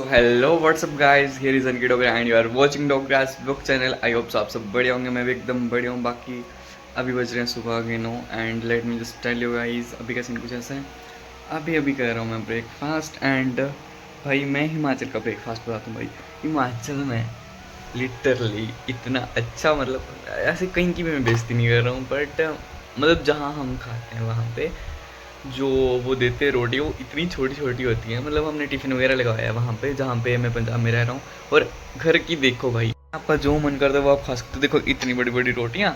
So hello, what's up guys? Here is Aniket Dogra and you are watching Dogras vlog channel. I hope आप सब बढ़िया होंगे, मैं भी एकदम बढ़िया हूँ. बाकी अभी बज रहे हैं सुबह के 9 and let me just tell you guys अभी का सीन कुछ ऐसा है. अभी अभी कर रहा हूँ मैं ब्रेकफास्ट एंड भाई मैं हिमाचल का ब्रेकफास्ट बताता हूँ भाई. हिमाचल में लिटरली इतना अच्छा, मतलब ऐसे कहीं की भी मैं बेइज्जती नहीं कर रहा हूँ, बट मतलब जहाँ हम खाते हैं वहाँ पे जो वो देते हैं रोटी, वो इतनी छोटी छोटी होती है. मतलब हमने टिफ़िन वगैरह लगवाया है वहाँ पे जहाँ पे मैं पंजाब में रह रहा हूँ. और घर की देखो भाई, आपका जो मन करता है वो आप खा सकते हो. देखो इतनी बड़ी बड़ी रोटियाँ,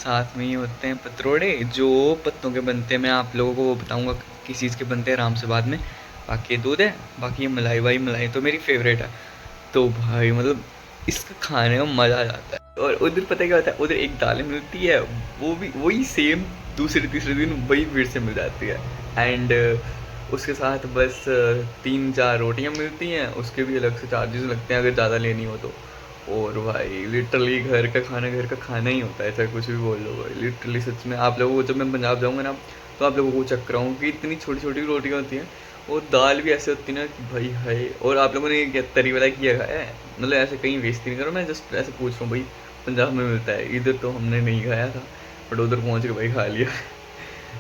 साथ में ये होते हैं पतरोड़े जो पत्तों के बनते हैं. मैं आप लोगों को वो बताऊँगा किस चीज़ के बनते हैं आराम से बाद में. बाकी दूध है, बाकी ये मलाई, भाई मलाई तो मेरी फेवरेट है. तो भाई मतलब इसका खाने में मज़ा आ जाता है. और उधर पता है क्या होता है, उधर एक दालें मिलती है, वो भी वही सेम दूसरे तीसरे दिन वही फिर से मिल जाती है. एंड उसके साथ बस 3-4 रोटियां मिलती हैं, उसके भी अलग से चार्जेस लगते हैं अगर ज़्यादा लेनी हो तो. और भाई लिटरली घर का खाना ही होता है, चाहे कुछ भी बोल लो भाई. लिटरली सच में आप लोगों को, जब मैं पंजाब जाऊँगा ना, तो आप लोगों को चेक कराऊँ कि इतनी छोटी छोटी रोटियाँ होती हैं और दाल भी ऐसे होती है ना कि भाई है. और आप लोगों ने क्या तरी वाला किया खाया है? मतलब ऐसे कहीं वेस्ट नहीं करो, मैं जस्ट ऐसे पूछ रहा हूँ भाई. पंजाब में मिलता है, इधर तो हमने नहीं खाया था, बट उधर पहुँच के भाई खा लिया.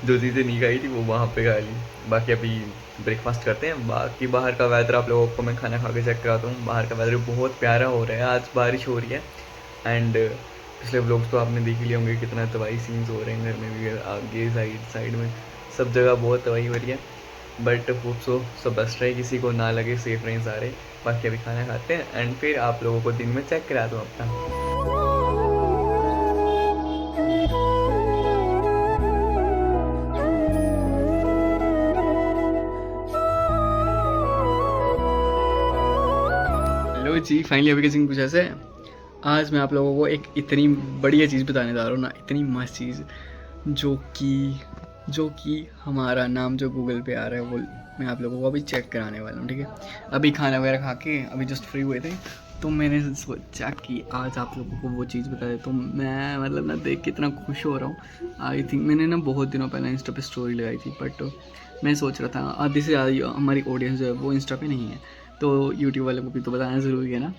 जो चीज़ें नहीं खाई थी वो वहाँ पे खा ली. बाकी अभी ब्रेकफास्ट करते हैं. बाकी बाहर का वेदर आप लोगों को मैं खाना खा के चेक कराता हूँ. बाहर का वेदर बहुत प्यारा हो रहा है, आज बारिश हो रही है. एंड पिछले व्लॉग्स तो आपने देख ही लिए होंगे कितना तबाही सीन्स हो रहे हैं घर में भी, आगे साइड साइड में सब जगह बहुत तबाही हो रही है. बट होप सो सब बेस्ट रहे, किसी को ना लगे, सेफ रहें सारे. बाकी अभी खाना खाते हैं एंड फिर आप लोगों को दिन में चेक कराता हूँ अपना. हेलो जी, फाइनली अभी के सीन कुछ ऐसे है. आज मैं आप लोगों को एक इतनी बढ़िया चीज़ बताने जा रहा हूँ ना, इतनी मस्त चीज़, जो कि हमारा नाम जो गूगल पे आ रहा है वो मैं आप लोगों को अभी चेक कराने वाला हूँ. ठीक है, अभी खाना वगैरह खा के अभी जस्ट फ्री हुए थे, तो मैंने सोचा कि आज आप लोगों को वो चीज़ बता देता हूँ. मैं मतलब ना देख के इतना खुश हो रहा हूँ. आई थिंक मैंने ना बहुत दिनों पहले इंस्टा पे स्टोरी लगाई थी, बट मैं सोच रहा था आधी से ज़्यादा हमारी ऑडियंस जो है वो इंस्टा पे नहीं है, तो यूट्यूब वाले को भी तो बताना ज़रूरी है ना.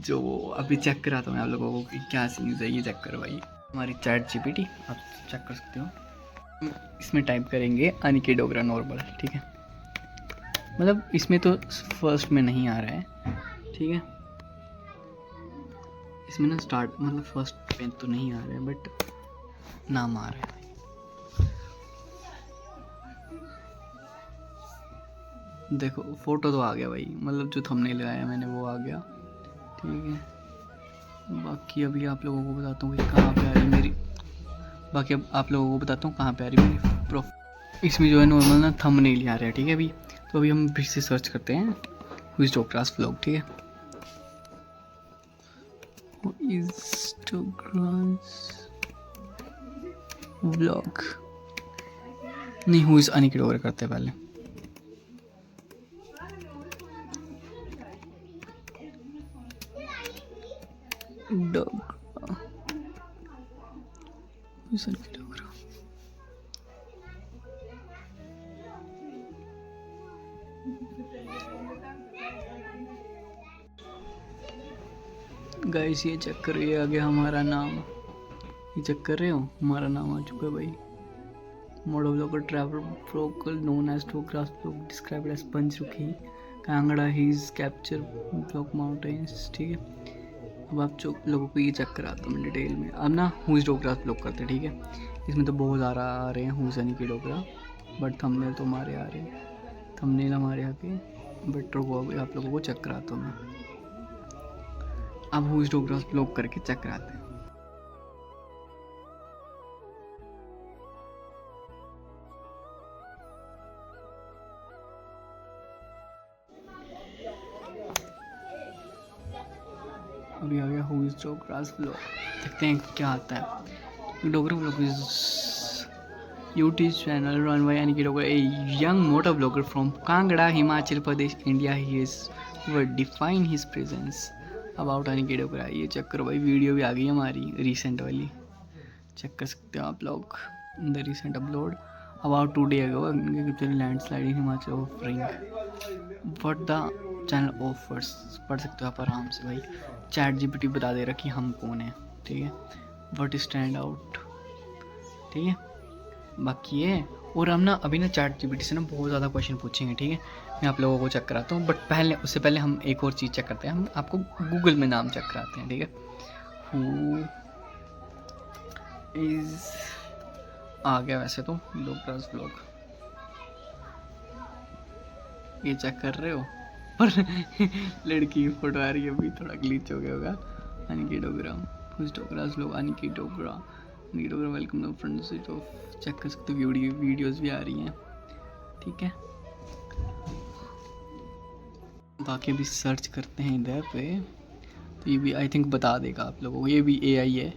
जो अभी चेक कराता हूँ मैं आप लोगों को कि क्या सीन्स है, ये चेक करो भाई. हमारी चैट जीपीटी आप चेक कर सकते हो. इसमें टाइप करेंगे अनिकेत डोगरा नॉर्मल. ठीक है, मतलब इसमें तो फर्स्ट में नहीं आ रहा है. ठीक है, इसमें ना स्टार्ट मतलब फर्स्ट पे तो नहीं आ रहा है, बट नाम आ रहा है. देखो फोटो तो आ गया भाई, मतलब जो थंबनेल लगाया मैंने वो आ गया. ठीक है, बाकी अभी आप लोगों को बताता हूँ कि कहाँ पे आ रही मेरी बाकी अब आप लोगों को बताता हूँ कहाँ पे आ रही मेरी प्रोफ. इसमें जो है नॉर्मल ना थंबनेल ही आ रहा है. ठीक है, अभी तो अभी हम फिर से सर्च करते हैं हु इज़ डोगरास व्लॉग. ठीक है, हु इज़ डोगरास व्लॉग नहीं, हु इज़ अनिकेत डोगरा करते हैं पहले. Dogra, who is Aniket Dogra. Guys ये चेक करो, ये आ गया हमारा नाम. ये चेक कर रहे हो, हमारा नाम आ चुका है भाई. Moto vlogger travel vlogger known as Dogra's vlog described as Panchrukhi Kangra his capture block mountains. ठीक है, अब आप जो लोगों को ये चेक कराता हूँ डिटेल में. अब ना हु इज़ डोगरास ब्लॉग करते हैं. ठीक है, इसमें तो बहुत ज़्यादा आ रहे हैं who is Aniket Dogra, but thumbnail तो हमारे आ रहे हैं. थंबनेल हमारे आके बट वो अभी आप लोगों को चेक कराता हूँ मैं. अब हु इज़ डोगरास ब्लॉग करके चेक कराते हैं. अभी आ गया हु इज़ डोगरास व्लॉग. देखते हैं क्या आता है. Dogra vlog is YouTube channel run by Aniket Dogra, a young motto vlogger from Kangra, Himachal Pradesh, India. He is were define his presence about Aniket Dogra. ये चेक करो भाई, वीडियो भी आ गई हमारी रिसेंट वाली, चेक कर सकते हो आप लोग. The recent upload about 2 days ago landslide in Himachal offering what the channel offers पढ़ सकते हो आप आराम से भाई। चैट जीपीटी बता दे रहा कि हम कौन है, ठीक है, व्हाट स्टैंड आउट, ठीक है। बाकी ये, और हम ना अभी ना चैट जीपीटी से ना बहुत ज़्यादा क्वेश्चन पूछेंगे, ठीक है। मैं आप लोगों को चेक कराता हूँ, बट पहले उससे पहले हम एक और चीज़ चेक करते हैं। हम आपको गूगल में नाम चेक कराते हैं, ठीक है। हु इज़ आ गया वैसे तो डोगरास व्लॉग, ये चेक कर रहे हो, पर लड़की की फोटो आ रही है, अभी थोड़ा ग्लिच हो गया होगा। Aniket Dogra, Dogra's vlog, Aniket Dogra, Aniket Dogra welcome to friends of, check कर सकते हो, वीडियोस भी आ रही हैं, ठीक है। बाकी अभी सर्च करते हैं इधर पे, तो ये भी आई थिंक बता देगा आप लोगों को, ये भी एआई है,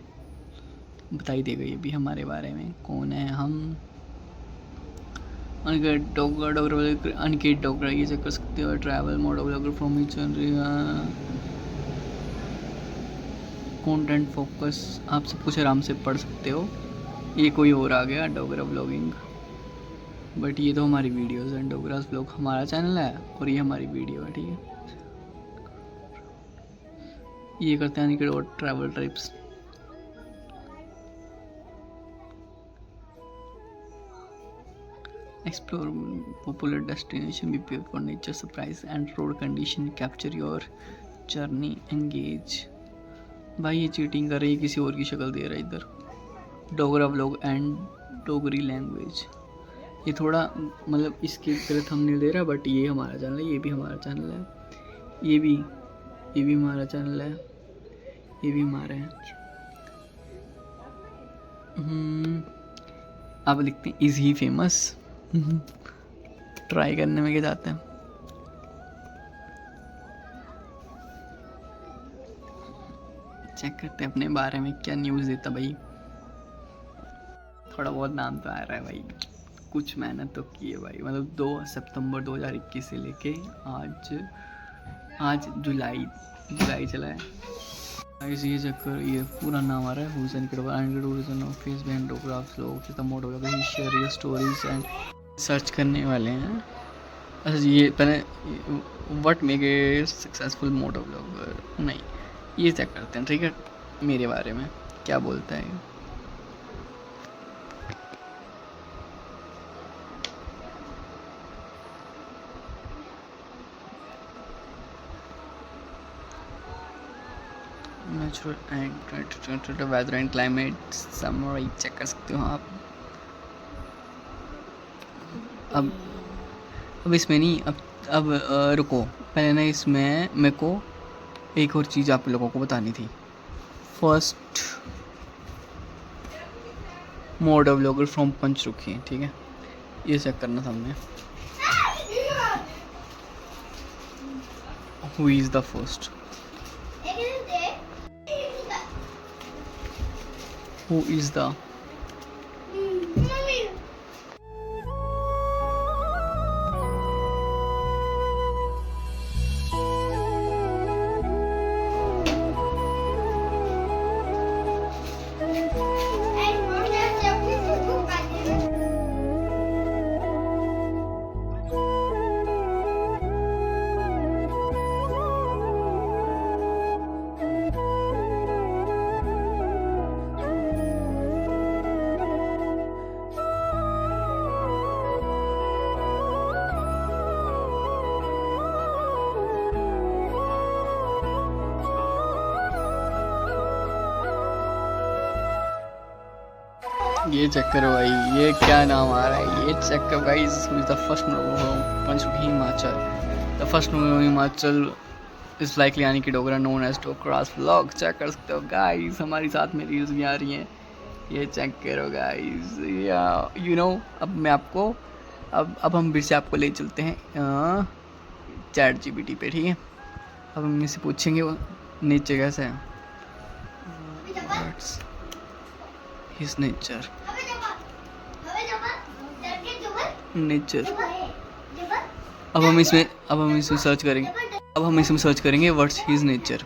बता ही देगा ये भी हमारे बारे में, कौन है हम। अनिकेत डोगरा, अनिकेत डोगरा, ये चेक कर सकते हो, ट्रैवल मोटो-व्लॉगर फ्रॉम कंटेंट फोकस, आप सब कुछ आराम से पढ़ सकते हो। ये कोई और आ गया डोगरा व्लॉगिंग, बट ये तो हमारी वीडियोस हैं। डोगरास व्लॉग हमारा चैनल है और ये हमारी वीडियो है, ठीक है। ये करते हैं अनिकेत और travel trips, explore popular destination, be prepared for nature surprise and road condition, capture your journey, engage। भाई ये चीटिंग कर रही है, किसी और की शक्ल दे रहा है इधर। Dogra vlog and Dogri language, ये थोड़ा मतलब इसके गलत थंबनेल दे रहा है, बट ये हमारा चैनल है, ये भी हमारा चैनल है, ये भी हमारा चैनल है, ये भी हमारा है। अब लिखते हैं इज ही फेमस, ट्राई करने में क्या जाता है। चेक करते हैं अपने बारे में क्या न्यूज़ देता भाई, थोड़ा बहुत नाम तो आ रहा है भाई, कुछ मेहनत तो की है भाई। मतलब 2 सितंबर 2021 से लेके आज जुलाई चला है। ये चक्कर, ये पूरा नाम आ रहा है, हुसैन के फेस बैंड डोग्रास लोग the motto vlogger, share your stories and search करने वाले हैं। अच्छा ये पहले what make a successful motto vlogger, नहीं ये चेक करते हैं, ठीक है, मेरे बारे में क्या बोलता है। Natural weather and climate summary check कर सकते हो आप। अब इसमें नहीं, अब रुको, पहले ना इसमें मेरे को एक और चीज़ आप लोगों को बतानी थी। First moto vlogger from Pancharukhi, ठीक है, ये चेक करना था हमने। Who is the first, who is the ये चेक करो भाई, ये क्या नाम आ रहा है, ये चेक करो guys, the first Panchrukhi Himachal, the first Himachal is likely Aniket Dogra known as Dogra's vlog. Check कर सकते हो गाइस, हमारी साथ में रील्स भी आ रही हैं, ये चेक करो गाइस। या यू नो, अब मैं आपको अब हम फिर से आपको ले चलते हैं चैट जीपीटी पे, ठीक है। अब हम इनसे पूछेंगे वो नीचे कैसा है, व्हाट्स हिज नेचर, अब हम इसमें सर्च करेंगे व्हाट्स हिज नेचर।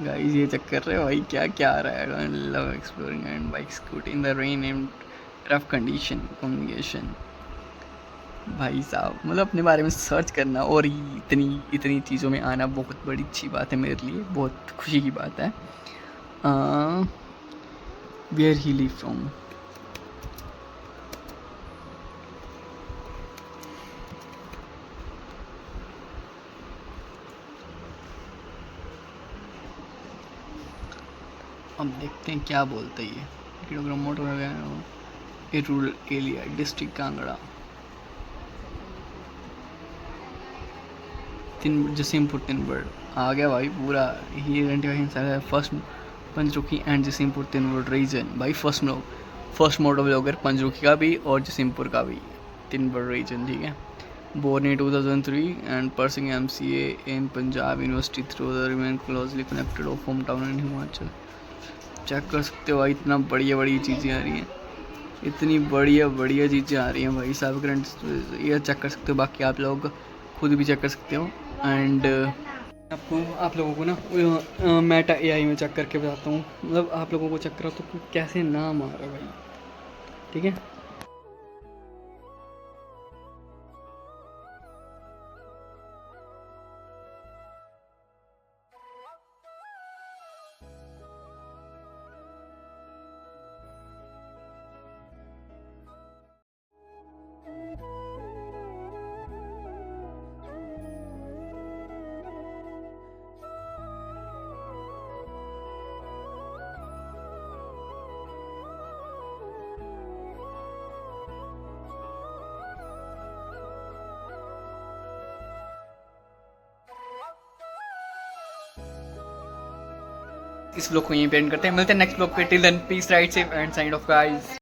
गाइस ये चेक कर रहे हो भाई क्या क्या आ रहा है। Love exploring and bike scooty in the rain and rough condition communication. भाई साहब मतलब अपने बारे में सर्च करना और इतनी इतनी चीज़ों में आना बहुत बड़ी अच्छी बात है मेरे लिए, बहुत खुशी की बात है। Where he live from. अब देखते हैं क्या बोलते हैं ये। किलोग्राम मोटर वगैरह, ये rural area district Kangra, Jasimpur Tinbar आ गया भाई पूरा। ही identifying first Panchrukhi and Jasimpur Tinbar region. भाई फर्स्ट मोटो व्लॉगर पंचरुखी का भी और जसीमपुर का भी, तिनबर रीजन, ठीक है। Born in 2003 and pursuing MCA in Punjab University through the remain closely connected of home town in Himachal. Check कर सकते हो भाई, इतना बढ़िया बढ़िया चीज़ें आ रही हैं, इतनी बढ़िया बढ़िया चीज़ें आ रही हैं भाई साहब। करंट ये चेक कर सकते हो, बाकी आप लोग खुद भी चेक कर सकते हो। एंड आप लोगों को ना मेटा AI में चेक करके बताता हूँ, मतलब आप लोगों को चेक करा तो कैसे नाम आ रहा है भाई, ठीक है। इस ब्लॉग को यहीं पे एंड करते हैं, मिलते हैं नेक्स्ट ब्लॉग पे। Till then peace, right safe and signed off guys.